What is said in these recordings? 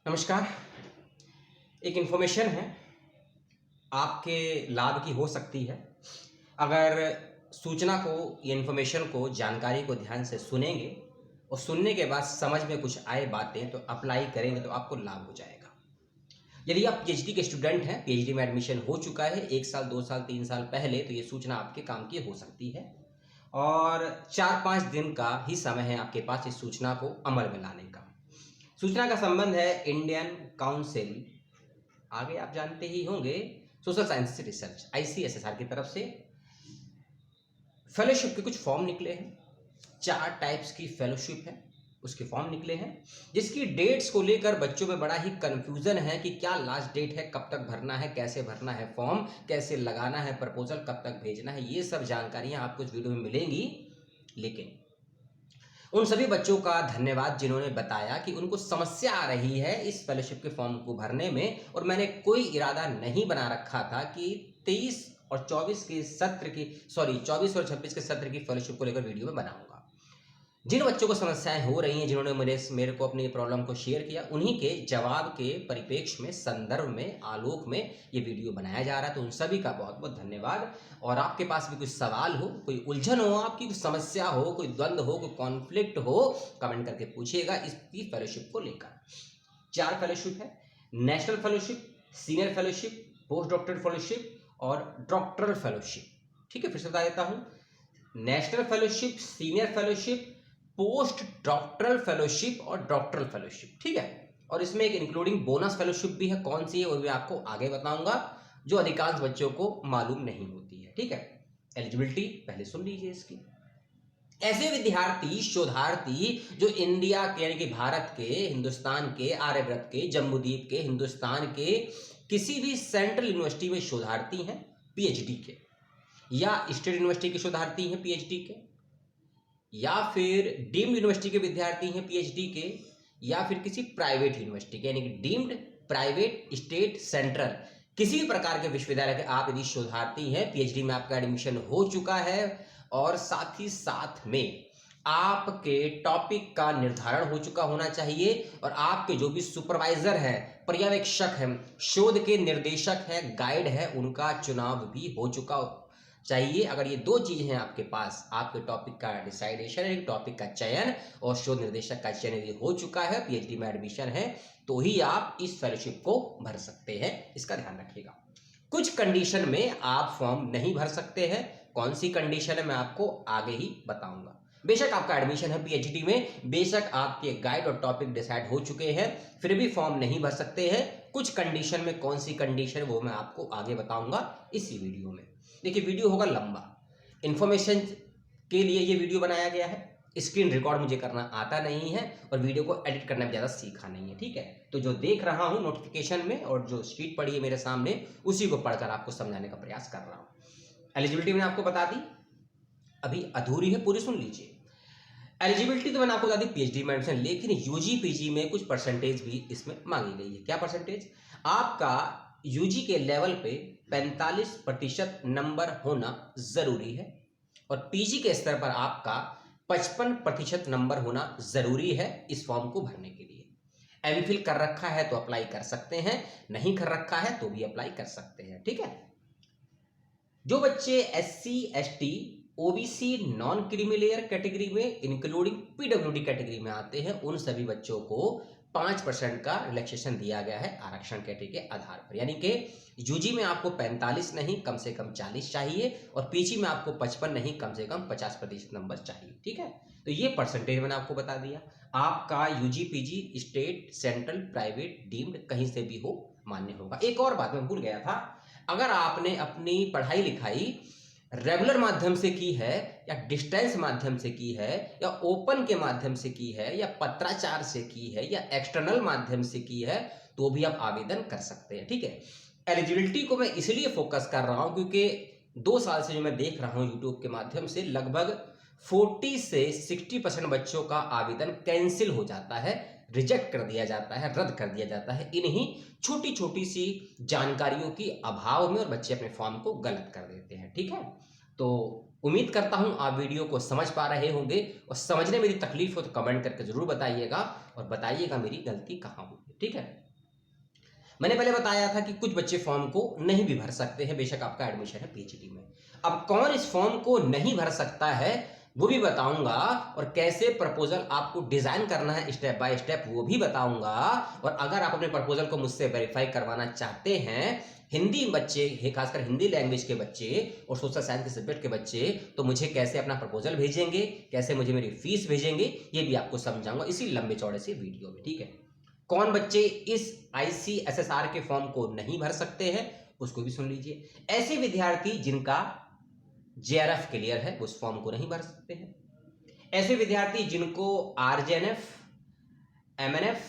नमस्कार। एक इन्फॉर्मेशन है, आपके लाभ की हो सकती है। अगर सूचना को, ये इन्फॉर्मेशन को, जानकारी को ध्यान से सुनेंगे और सुनने के बाद समझ में कुछ आए बातें तो अप्लाई करेंगे तो आपको लाभ हो जाएगा। यदि आप पीएचडी के स्टूडेंट हैं, पीएचडी में एडमिशन हो चुका है 1 साल 2 साल 3 साल पहले, तो ये सूचना आपके काम की हो सकती है और 4-5 दिन का ही समय है आपके पास इस सूचना को अमल में लाने का। सूचना का संबंध है इंडियन काउंसिल, आगे आप जानते ही होंगे, सोशल साइंस रिसर्च ICSSR की तरफ से फेलोशिप के कुछ फॉर्म निकले हैं। 4 टाइप्स की फेलोशिप है, उसके फॉर्म निकले हैं, जिसकी डेट्स को लेकर बच्चों में बड़ा ही कंफ्यूजन है कि क्या लास्ट डेट है, कब तक भरना है, कैसे भरना है फॉर्म, कैसे लगाना है प्रपोजल, कब तक भेजना है। ये सब जानकारियां आपको इस वीडियो में मिलेंगी। लेकिन उन सभी बच्चों का धन्यवाद जिन्होंने बताया कि उनको समस्या आ रही है इस फेलोशिप के फॉर्म को भरने में, और मैंने कोई इरादा नहीं बना रखा था कि 23 और 24 के सत्र की 24 और 26 के सत्र की फेलोशिप को लेकर वीडियो में बनाऊंगा। जिन बच्चों को समस्याएं हो रही हैं, जिन्होंने मेरे को अपनी प्रॉब्लम को शेयर किया, उन्हीं के जवाब के परिप्रेक्ष्य में, संदर्भ में, आलोक में ये वीडियो बनाया जा रहा है। तो उन सभी का बहुत बहुत धन्यवाद। और आपके पास भी कोई सवाल हो, कोई उलझन हो, आपकी कोई समस्या हो, कोई द्वंद्व हो, कोई कॉन्फ्लिक्ट हो, कमेंट करके पूछिएगा इसकी फेलोशिप को लेकर। 4 फेलोशिप है: national fellowship, senior fellowship, post doctorate fellowship और डॉक्टरल फेलोशिप। ठीक है, फिर से बता देता हूं, national fellowship, senior fellowship, post doctoral fellowship और डॉक्टरल फेलोशिप। ठीक है, और इसमें एक इंक्लूडिंग बोनस फेलोशिप भी है। कौन सी है वो भी आपको आगे बताऊंगा, जो अधिकांश बच्चों को मालूम नहीं होती है। ठीक है, एलिजिबिलिटी पहले सुन लीजिए इसकी। ऐसे विद्यार्थी, शोधार्थी जो इंडिया के, यानी कि भारत के, हिंदुस्तान के, आर्यव्रत के, जम्बूद्वीप के, हिंदुस्तान के किसी भी सेंट्रल यूनिवर्सिटी में शोधार्थी हैं पीएचडी के, या स्टेट यूनिवर्सिटी के शोधार्थी हैं पीएचडी के, या फिर डीम्ड यूनिवर्सिटी के विद्यार्थी हैं पीएचडी के, या फिर किसी प्राइवेट यूनिवर्सिटी के, यानी कि डीम्ड, प्राइवेट, स्टेट, सेंट्रल, किसी भी प्रकार के विश्वविद्यालय के आप यदि शोधार्थी हैं, पीएचडी में आपका एडमिशन हो चुका है और साथ ही साथ में आपके टॉपिक का निर्धारण हो चुका होना चाहिए, और आपके जो भी सुपरवाइजर है, पर्यवेक्षक है, शोध के निर्देशक है, गाइड है, उनका चुनाव भी हो चुका चाहिए। अगर ये 2 चीजें हैं आपके पास, आपके टॉपिक का डिसाइडेशन, टॉपिक का चयन और शोध निर्देशक का चयन यदि हो चुका है, पीएचडी में एडमिशन है, तो ही आप इस फेलोशिप को भर सकते हैं। इसका ध्यान रखिएगा। कुछ कंडीशन में आप फॉर्म नहीं भर सकते हैं। कौन सी कंडीशन है मैं आपको आगे ही बताऊंगा। बेशक आपका एडमिशन है पीएचडी में, बेशक आपके गाइड और टॉपिक डिसाइड हो चुके हैं, फिर भी फॉर्म नहीं भर सकते हैं। कुछ कंडीशन में, कौन सी कंडीशन वो मैं आपको आगे बताऊंगा इसी वीडियो में। देखिए, वीडियो होगा लंबा, इंफॉर्मेशन के लिए ये वीडियो बनाया गया है। स्क्रीन रिकॉर्ड मुझे करना आता नहीं है और वीडियो को एडिट करना भी ज़्यादा सीखा नहीं है। ठीक है, तो जो देख रहा हूँ नोटिफिकेशन में और जो शीट पड़ी है मेरे सामने, उसी को पढ़कर आपको समझाने का प्रयास कर रहा हूँ। एलिजिबिलिटी मैंने आपको बता दी, अभी अधूरी है, पूरी सुन लीजिए। एलिजिबिलिटी तो मैंने आपको बता दी पीएचडी में एडमिशन, लेकिन यूजी पीजी में कुछ परसेंटेज भी इसमें मांगी गई है। क्या परसेंटेज? आपका यूजी के लेवल पे 45% नंबर होना जरूरी है और पीजी के स्तर पर आपका 55% नंबर होना जरूरी है इस फॉर्म को भरने के लिए। एमफिल कर रखा है तो अप्लाई कर सकते हैं, नहीं कर रखा है तो भी अप्लाई कर सकते हैं। ठीक है, जो बच्चे SC ST OBC non creamy layer category में इंक्लूडिंग PWD कैटेगरी में आते हैं, उन सभी बच्चों को 5% का रिलैक्सेशन दिया गया है आरक्षण कैटेगरी के आधार पर। यानी कि यूजी में आपको 45 नहीं, कम से कम 40 चाहिए, और पीजी में आपको 55 नहीं, कम से कम 50% नंबर चाहिए। ठीक है, तो ये परसेंटेज मैंने आपको बता दिया। आपका UG PG state, central, private, deemed कहीं से भी हो, मान्य होगा। एक और बात मैं भूल गया था, अगर आपने अपनी पढ़ाई लिखाई रेगुलर माध्यम से की है, या डिस्टेंस माध्यम से की है, या ओपन के माध्यम से की है, या पत्राचार से की है, या एक्सटर्नल माध्यम से की है, तो भी आप आवेदन कर सकते हैं। ठीक है, एलिजिबिलिटी को मैं इसलिए फोकस कर रहा हूं क्योंकि 2 साल से जो मैं देख रहा हूं यूट्यूब के माध्यम से, लगभग 40 से 60% बच्चों का आवेदन कैंसिल हो जाता है, रिजेक्ट कर दिया जाता है, रद्द कर दिया जाता है, इन्हीं छोटी छोटी सी जानकारियों की अभाव में, और बच्चे अपने फॉर्म को गलत कर देते हैं। ठीक है, तो उम्मीद करता हूं आप वीडियो को समझ पा रहे होंगे, और समझने में यदि तकलीफ हो तो कमेंट करके जरूर बताइएगा, और बताइएगा मेरी गलती कहां हुई है। ठीक है। मैंने पहले बताया था कि कुछ बच्चे फॉर्म को नहीं भी भर सकते हैं, बेशक आपका एडमिशन है पीएचडी में। अब कौन इस फॉर्म को नहीं भर सकता है वो भी बताऊंगा, और कैसे प्रपोजल आपको डिजाइन करना है स्टेप बाय स्टेप वो भी बताऊंगा। और अगर आप अपने प्रपोजल को मुझसे वेरीफाई करवाना चाहते हैं, हिंदी बच्चे, खासकर हिंदी लैंग्वेज के बच्चे और सोशल साइंस के सब्जेक्ट के बच्चे, तो मुझे कैसे अपना प्रपोजल भेजेंगे, कैसे मुझे मेरी फीस भेजेंगे, ये भी आपको समझाऊंगा इसी लंबे चौड़े से वीडियो में, ठीक है। कौन बच्चे इस ICSSR के फॉर्म को नहीं भर सकते हैं उसको भी सुन लीजिए। ऐसे विद्यार्थी जिनका JRF क्लियर है उस फॉर्म को नहीं भर सकते हैं। ऐसे विद्यार्थी जिनको RJNF, MNF,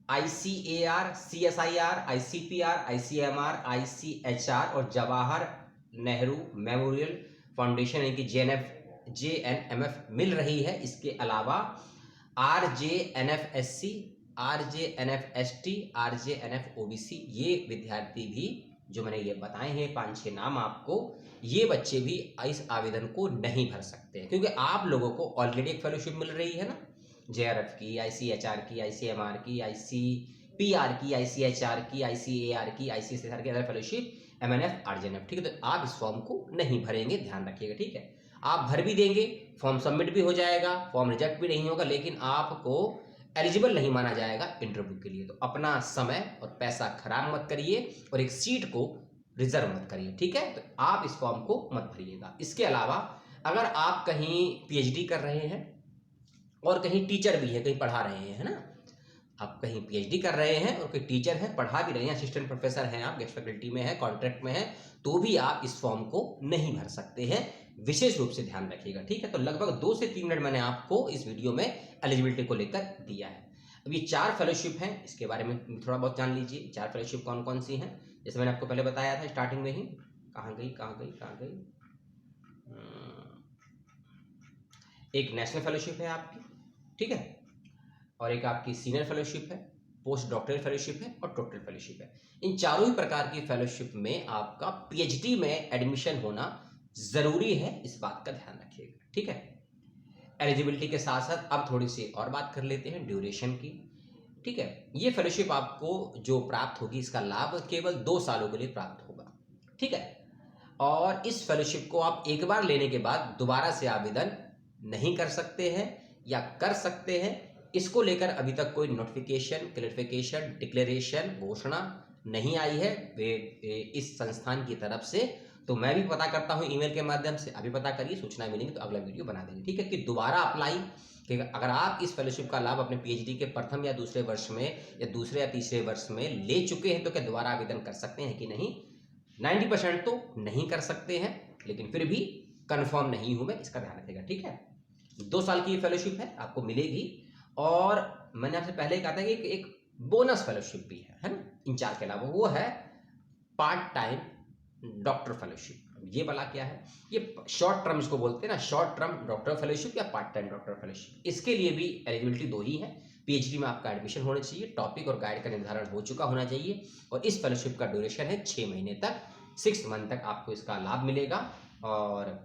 ICAR, CSIR, ICPR, ICMR, ICHR और जवाहर नेहरू मेमोरियल फाउंडेशन यानी कि JNMF मिल रही है। इसके अलावा RJNFSC, RJNFST, RJNFOBC, ये विद्यार्थी भी जो मैंने ये बताए हैं 5-6 नाम आपको, ये बच्चे भी इस आवेदन को नहीं भर सकते हैं, क्योंकि आप लोगों को ऑलरेडी एक फेलोशिप मिल रही है ना, JRF की, ICHR की, ICMR की, ICPR की, ICHR की, ICAR की, ICSSR की अदर फेलोशिप, MNF, RJNF, ठीक है। तो आप इस फॉर्म को नहीं भरेंगे, ध्यान रखिएगा, ठीक है। आप भर भी देंगे, फॉर्म सबमिट भी हो जाएगा, फॉर्म रिजेक्ट भी नहीं होगा, लेकिन आपको एलिजिबल नहीं माना जाएगा इंटरव्यू के लिए। तो अपना समय और पैसा खराब मत करिए और एक सीट को रिजर्व मत करिए, ठीक है। तो आप इस फॉर्म को मत भरिएगा। इसके अलावा अगर आप कहीं PhD कर रहे हैं और कहीं टीचर भी है, कहीं पढ़ा रहे हैं, है ना, आप कहीं PhD कर रहे हैं और कोई टीचर है, पढ़ा भी रहे हैं, असिस्टेंट प्रोफेसर हैं, आप गेस्ट फैकल्टी में हैं, कॉन्ट्रैक्ट में हैं, तो भी आप इस फॉर्म को नहीं भर सकते हैं। विशेष रूप से ध्यान रखिएगा, ठीक है। तो लगभग 2 से 3 मिनट मैंने आपको इस वीडियो में एलिजिबिलिटी को लेकर दिया है। अब ये 4 फेलोशिप हैं, इसके बारे में थोड़ा बहुत जान लीजिए। 4 फेलोशिप कौन कौन सी हैं, जैसे मैंने आपको पहले बताया था स्टार्टिंग में ही। कहाँ गई, एक नेशनल फेलोशिप है आपकी, ठीक है, और एक आपकी सीनियर फेलोशिप है, पोस्ट डॉक्टरल फेलोशिप है और टोटल फेलोशिप है। इन चारों ही प्रकार की फेलोशिप में आपका PhD में एडमिशन होना जरूरी है, इस बात का ध्यान रखिएगा, ठीक है। एलिजिबिलिटी के साथ साथ अब थोड़ी सी और बात कर लेते हैं ड्यूरेशन की, ठीक है। ये फेलोशिप आपको जो प्राप्त होगी, इसका लाभ केवल 2 सालों के लिए प्राप्त होगा, ठीक है। और इस फेलोशिप को आप एक बार लेने के बाद दोबारा से आवेदन नहीं कर सकते हैं, या कर सकते हैं, इसको लेकर अभी तक कोई नोटिफिकेशन, क्लैरिफिकेशन, डिक्लेरेशन, घोषणा नहीं आई है इस संस्थान की तरफ से। तो मैं भी पता करता हूं ईमेल के माध्यम से, अभी पता करिए, सूचना मिलेंगी तो अगला वीडियो बना देंगे, ठीक है। कि दोबारा अप्लाई, कि अगर आप इस फेलोशिप का लाभ अपने PhD के प्रथम या दूसरे वर्ष में या दूसरे या तीसरे वर्ष में ले चुके हैं, तो क्या दोबारा आवेदन कर सकते हैं कि नहीं। 90% तो नहीं कर सकते हैं, लेकिन फिर भी कंफर्म नहीं हूं मैं, इसका ध्यान रखिएगा, ठीक है। 2 साल की फेलोशिप है, आपको मिलेगी। और मैंने आपसे पहले कहा था कि एक बोनस फेलोशिप भी है ना, इन 4 के अलावा, वो है पार्ट टाइम डॉक्टर फेलोशिप। ये वाला क्या है, ये शॉर्ट टर्म इसको बोलते हैं ना, शॉर्ट टर्म डॉक्टर फेलोशिप या पार्ट टाइम डॉक्टर फेलोशिप। इसके लिए भी एलिजिबिलिटी 2 ही है। PhD में आपका एडमिशन होना चाहिए, टॉपिक और गाइड का निर्धारण हो चुका होना चाहिए, और इस फेलोशिप का ड्यूरेशन है 6 महीने तक, 6 मंथ तक आपको इसका लाभ मिलेगा। और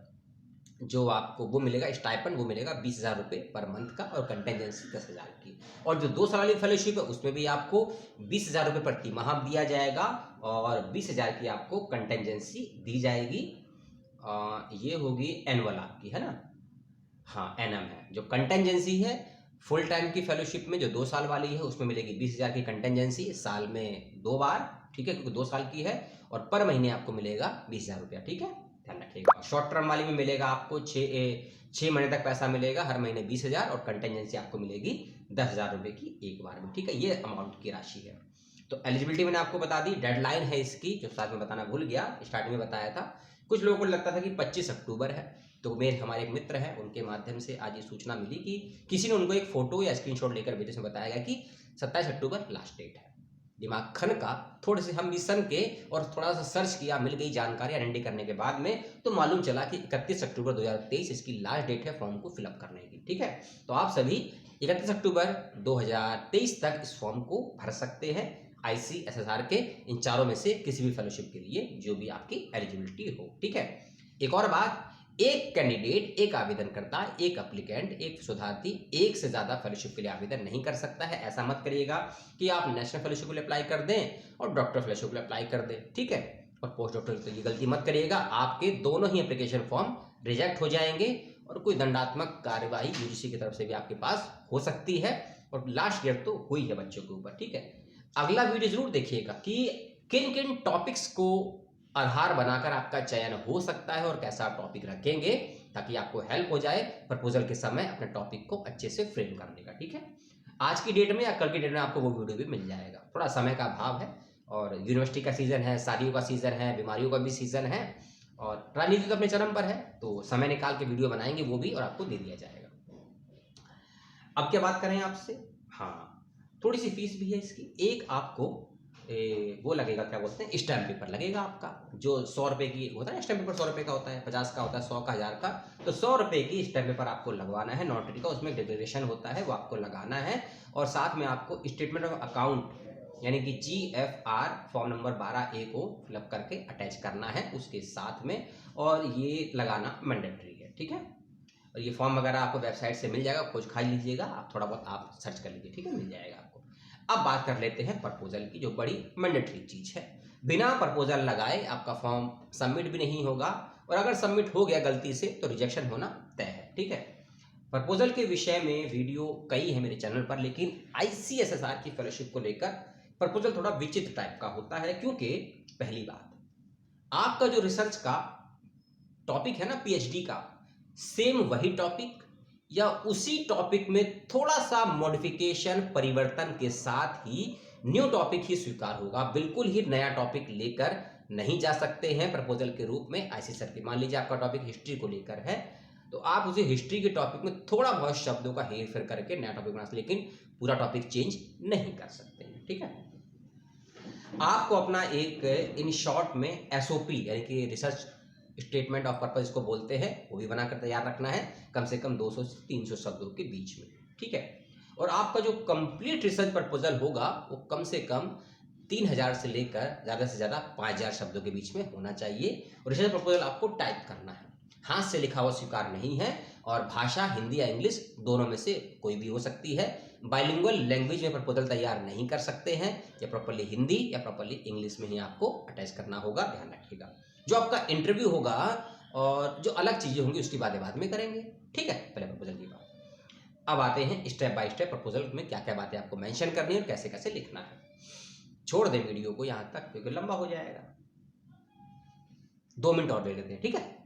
जो आपको वो मिलेगा स्टाइपेंड, वो मिलेगा 20,000 रुपये पर मंथ का, और कंटेंजेंसी 10,000 की। और जो 2 साल वाली फेलोशिप है उसमें भी आपको 20,000 रुपये प्रति माह दिया जाएगा, और 20,000 की आपको कंटेंजेंसी दी जाएगी। ये होगी एनुअल आपकी, है ना, हाँ एनम है। जो कंटेंजेंसी है फुल टाइम की फेलोशिप में जो 2 साल वाली है, उसमें मिलेगी 20,000 की कंटेंजेंसी, साल में 2 बार, ठीक है, क्योंकि 2 साल की है, और पर महीने आपको मिलेगा 20,000 रुपया, ठीक है, ध्यान रखिएगा। शॉर्ट टर्म वाली में मिलेगा आपको 6 महीने तक पैसा मिलेगा, हर महीने 20,000, और कंटेंजेंसी आपको मिलेगी 10,000 रुपये की एक बार में, ठीक है। ये अमाउंट की राशि है। तो एलिजिबिलिटी मैंने आपको बता दी, डेडलाइन है इसकी, जो साथ में बताना भूल गया, स्टार्टिंग में बताया था। कुछ लोगों को लगता था कि 25 अक्टूबर है, तो मेरे हमारे एक मित्र हैं, उनके माध्यम से आज ये सूचना मिली कि किसी ने उनको एक फोटो या स्क्रीनशॉट लेकर भेजे, जिसमें बताया गया कि 27 अक्टूबर लास्ट डेट है। दिमाग खन का, थोड़े से हम भी सन के और थोड़ा सा सर्च किया, मिल गई जानकारी आइडेंटिटी करने के बाद में, तो मालूम चला कि 31 अक्टूबर 2023 इसकी लास्ट डेट है फॉर्म को फिलअप करने की, ठीक है। तो आप सभी 31 अक्टूबर 2023 तक इस फॉर्म को भर सकते हैं, ICSSR के इन चारों में से किसी भी फेलोशिप के लिए, जो भी आपकी एलिजिबिलिटी हो, ठीक है। एक और बात, एक कैंडिडेट, एक आवेदनकर्ता, एक एप्लीकेंट, एक शोधार्थी एक से ज़्यादा फेलोशिप के लिए आवेदन नहीं कर सकता है। ऐसा मत करिएगा कि आप नेशनल फेलोशिप के लिए अप्लाई कर दें और डॉक्टर फेलोशिप के लिए अप्लाई कर दें, ठीक है। और पोस्ट डॉक्टर तो ये गलती मत करिएगा, आपके दोनों ही एप्लीकेशन फॉर्म रिजेक्ट हो जाएंगे और कोई दंडात्मक कार्यवाही यूजीसी की तरफ से भी आपके पास हो सकती है। और लास्ट ईयर तो हुई है बच्चों के ऊपर, ठीक है। अगला वीडियो जरूर देखिएगा कि किन किन टॉपिक्स को आधार बनाकर आपका चयन हो सकता है और कैसा आप टॉपिक रखेंगे, ताकि आपको हेल्प हो जाए प्रपोजल के समय अपने टॉपिक को अच्छे से फ्रेम करने का, ठीक है। आज की डेट में या कल की डेट में आपको वो वीडियो भी मिल जाएगा। थोड़ा समय का अभाव है और यूनिवर्सिटी का सीजन है, शादियों का सीजन है, बीमारियों का भी सीजन है और राजनीति तो अपने चरम पर है, तो समय निकाल के वीडियो बनाएंगे वो भी और आपको दे दिया जाएगा। अब क्या बात करें आपसे, हाँ थोड़ी सी फीस भी है इसकी। एक आपको वो लगेगा, क्या बोलते हैं, स्टैम्प पेपर लगेगा आपका, जो 100 रुपये की होता है। स्टैम्प पेपर 100 रुपये का होता है, 50 का होता है, 100 का, 1000 का। तो 100 रुपये की स्टैम्प पेपर आपको लगवाना है नोटरी का, उसमें डिक्लेरेशन होता है वो आपको लगाना है। और साथ में आपको स्टेटमेंट ऑफ अकाउंट यानी कि GFR फॉर्म नंबर 12A को फिलअप करके अटैच करना है उसके साथ में, और ये लगाना मैंडेटरी है, ठीक है। और ये फॉर्म वगैरह आपको वेबसाइट से मिल जाएगा, खोज खा लीजिएगा आप, थोड़ा बहुत आप सर्च कर लीजिए, ठीक है, मिल जाएगा आपको। अब बात कर लेते हैं प्रपोजल की, जो बड़ी मैंडेटरी चीज है। बिना प्रपोजल लगाए आपका फॉर्म सबमिट भी नहीं होगा, और अगर सबमिट हो गया गलती से तो रिजेक्शन होना तय है, ठीक है। प्रपोजल के विषय में वीडियो कई है मेरे चैनल पर, लेकिन ICSSR की फेलोशिप को लेकर प्रपोजल थोड़ा विचित्र टाइप का होता है, क्योंकि पहली बात, आपका जो रिसर्च का टॉपिक है ना, PhD का, सेम वही टॉपिक या उसी टॉपिक में थोड़ा सा मॉडिफिकेशन, परिवर्तन के साथ ही न्यू टॉपिक ही स्वीकार होगा। बिल्कुल ही नया टॉपिक लेकर नहीं जा सकते हैं प्रपोजल के रूप में। ICSSR की, मान लीजिए आपका टॉपिक हिस्ट्री को लेकर है, तो आप उसे हिस्ट्री के टॉपिक में थोड़ा बहुत शब्दों का हेर फेर करके नया टॉपिक बना सकते, लेकिन पूरा टॉपिक चेंज नहीं कर सकते हैं, ठीक है। आपको अपना एक इन शॉर्ट में SOP यानी कि रिसर्च स्टेटमेंट ऑफ पर्पस इसको बोलते हैं, वो भी बनाकर तैयार रखना है, कम से कम 200 से 300 शब्दों के बीच में, ठीक है। और आपका जो कंप्लीट रिसर्च प्रपोजल होगा वो कम से कम 3000 से लेकर ज़्यादा से ज़्यादा 5000 शब्दों के बीच में होना चाहिए। और रिसर्च प्रपोजल आपको टाइप करना है, हाथ से लिखा हुआ स्वीकार नहीं है, और भाषा हिंदी या इंग्लिश दोनों में से कोई भी हो सकती है। बाइलिंगुअल लैंग्वेज में प्रपोजल तैयार नहीं कर सकते हैं, या प्रॉपर्ली हिंदी या प्रॉपर्ली इंग्लिश में ही आपको अटैच करना होगा, ध्यान रखिएगा। जो आपका इंटरव्यू होगा और जो अलग चीज़ें होंगी उसकी बातें बाद में करेंगे, ठीक है, पहले प्रपोजल की बात। अब आते हैं स्टेप बाय स्टेप प्रपोजल में क्या क्या बातें आपको मेंशन करनी है और कैसे कैसे लिखना है। छोड़ दें वीडियो को यहाँ तक क्योंकि लंबा हो जाएगा, 2 मिनट और ले लेते हैं, ठीक है।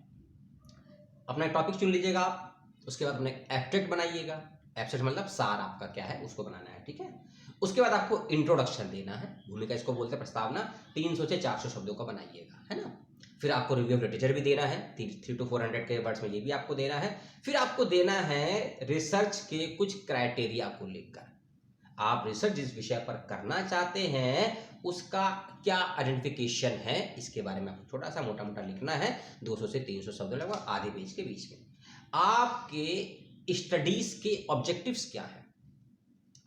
अपना टॉपिक चुन लीजिएगा आप, उसके बाद अपने एब्स्ट्रैक्ट बनाइएगा। एब्स्ट्रैक्ट मतलब सार आपका क्या है उसको बनाना है, ठीक है। उसके बाद आपको इंट्रोडक्शन देना है, भूमिका इसको बोलते हैं, प्रस्तावना 300 से 400 शब्दों का बनाइएगा, है ना। फिर आपको रिव्यू ऑफ लिटरेचर भी देना है, 300 to 400 के वर्ड्स में, ये भी आपको देना है। फिर आपको देना है रिसर्च के कुछ क्राइटेरिया को लेकर, आप रिसर्च जिस विषय पर करना चाहते हैं उसका क्या आइडेंटिफिकेशन है, इसके बारे में आपको छोटा सा मोटा मोटा लिखना है, 200 से 300 शब्द, लगभग आधे पेज के बीच में। आपके स्टडीज के ऑब्जेक्टिव्स क्या है,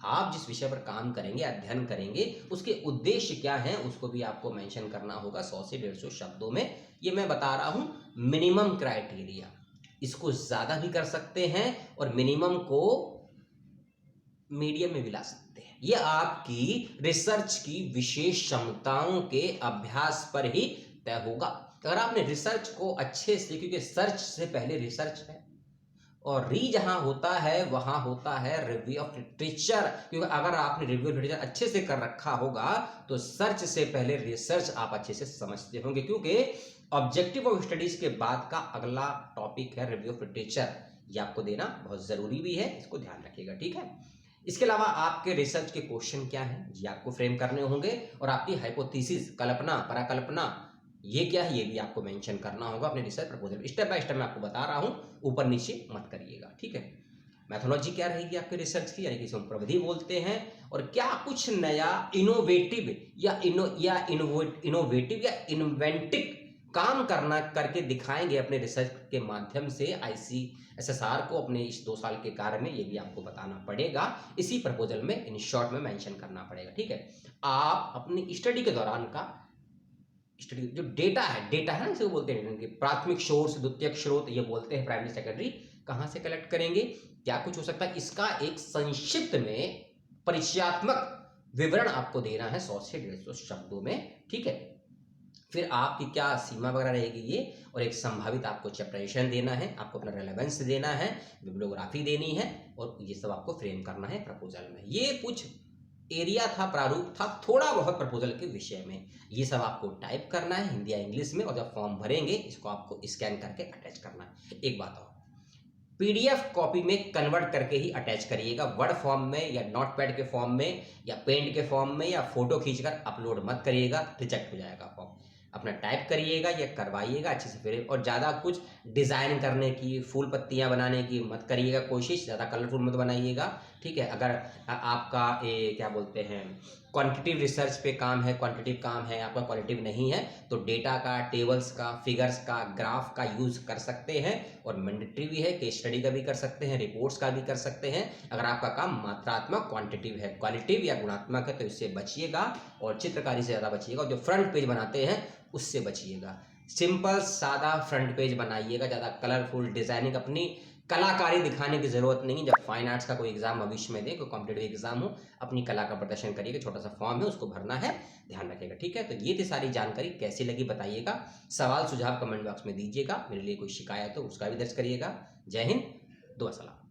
आप जिस विषय पर काम करेंगे, अध्ययन करेंगे, उसके उद्देश्य क्या है, उसको भी आपको मेंशन करना होगा 100 से 150 शब्दों में। ये मैं बता रहा हूं मिनिमम क्राइटेरिया, इसको ज्यादा भी कर सकते हैं और मिनिमम को मीडियम में भी ला सकते हैं। ये आपकी रिसर्च की विशेष क्षमताओं के अभ्यास पर ही तय होगा। अगर आपने रिसर्च को अच्छे से, क्योंकि सर्च से पहले रिसर्च है, और री जहां होता है वहां होता है रिव्यू ऑफ लिटरेचर, क्योंकि अगर आपने रिव्यू ऑफ लिटरेचर अच्छे से कर रखा होगा तो सर्च से पहले रिसर्च आप अच्छे से समझते होंगे, क्योंकि ऑब्जेक्टिव ऑफ स्टडीज के बाद का अगला टॉपिक है रिव्यू ऑफ लिटरेचर। ये आपको देना बहुत जरूरी भी है, इसको ध्यान रखिएगा, ठीक है। इसके अलावा आपके रिसर्च के क्वेश्चन क्या है ये आपको फ्रेम करने होंगे, और आपकी हाइपोथेसिस, कल्पना, पराकल्पना, ये क्या है ये भी आपको मेंशन करना होगा अपने research proposal. Step by step मैं आपको बता रहा हूं, ऊपर नीचे मत करिएगा, ठीक है। मैथोलॉजी क्या रहेगी आपके रिसर्च की, यानी कि इसे हम प्रविधि बोलते हैं, और क्या कुछ नया इनोवेटिव या इनोवेटिव या इन्वेंटिव काम करके दिखाएंगे अपने रिसर्च के माध्यम से ICSSR को अपने इस 2 साल के कार्य में, ये भी आपको बताना पड़ेगा, इसी प्रपोजल में इन शॉर्ट में मेंशन करना पड़ेगा, ठीक है। आप अपनी स्टडी के दौरान का स्टडी जो डेटा है ना, इसे बोलते हैं कि प्राथमिक सोर्स, द्वितीयक स्रोत ये बोलते हैं, प्राइमरी सेकेंडरी, कहाँ से कलेक्ट करेंगे, क्या कुछ हो सकता है, इसका एक संक्षिप्त में परिचयात्मक विवरण आपको देना है 100 से 150 शब्दों में, ठीक है। फिर आपकी क्या सीमा वगैरह रहेगी ये, और एक संभावित आपको चैप्टराइजेशन देना है, आपको अपना रेलेवेंस देना है, बिब्लियोग्राफी देनी है, और ये सब आपको फ्रेम करना है प्रपोजल में। ये कुछ एरिया था, प्रारूप था थोड़ा बहुत प्रपोजल के विषय में। ये सब आपको टाइप करना है हिंदी या इंग्लिश में, और जब फॉर्म भरेंगे इसको आपको स्कैन करके अटैच करना है। एक बात और, पीडीएफ कॉपी में कन्वर्ट करके ही अटैच करिएगा, वर्ड फॉर्म में या नोटपैड के फॉर्म में या पेंट के फॉर्म में या फोटो खींचकर अपलोड मत करिएगा, रिजेक्ट हो जाएगा फॉर्म। अपना टाइप करिएगा या करवाइएगा अच्छे से फिर, और ज़्यादा कुछ डिज़ाइन करने की, फूल पत्तियाँ बनाने की मत करिएगा कोशिश, ज़्यादा कलरफुल मत बनाइएगा, ठीक है। अगर आपका क्या बोलते हैं क्वांटिटिव रिसर्च पे काम है, क्वांटिटिव काम है, आपका क्वालिटिव नहीं है, तो डेटा का, टेबल्स का, फिगर्स का, ग्राफ का यूज़ कर सकते हैं, और मैंडेटरी भी है, केस स्टडी का भी कर सकते हैं, रिपोर्ट्स का भी कर सकते हैं। अगर आपका काम मात्रात्मक क्वांटिटिव है, क्वालिटिव या गुणात्मक है तो इससे बचिएगा, और चित्रकारी से ज़्यादा बचिएगा। जो फ्रंट पेज बनाते हैं उससे बचिएगा, सिंपल सादा फ्रंट पेज बनाइएगा, ज़्यादा कलरफुल डिज़ाइनिंग, अपनी कलाकारी दिखाने की ज़रूरत नहीं। जब फाइन आर्ट्स का कोई एग्जाम भविष्य में दे, कोई कॉम्पिटेटिव एग्जाम हो, अपनी कला का प्रदर्शन करिएगा, छोटा सा फॉर्म है उसको भरना है, ध्यान रखिएगा, ठीक है। तो ये थी सारी जानकारी, कैसी लगी बताइएगा, सवाल सुझाव कमेंट बॉक्स में दीजिएगा, मेरे लिए कोई शिकायत हो उसका भी दर्ज करिएगा। जय हिंद, दुआ सलाम।